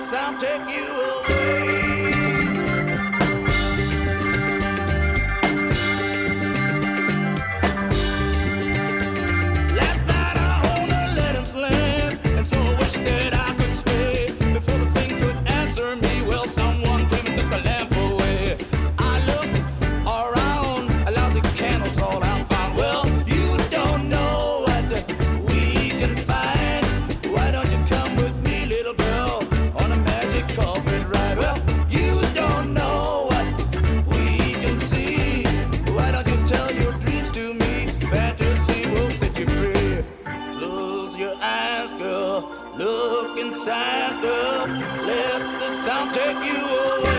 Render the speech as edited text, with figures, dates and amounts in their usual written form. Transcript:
sound take you away. Last night I owned a Letton's land, and so I wish that I could stay. Before the thing could answer me, well, someone came and took the lamp away. I looked around, a lousy candle's all I found. Well, you don't know what we can find. Why don't you come with me, little girl, on a magic carpet ride? Well, you don't know what we can see. Why don't you tell your dreams to me? Fantasy will set you free. Close your eyes, girl. Look inside, girl. Let the sound take you away.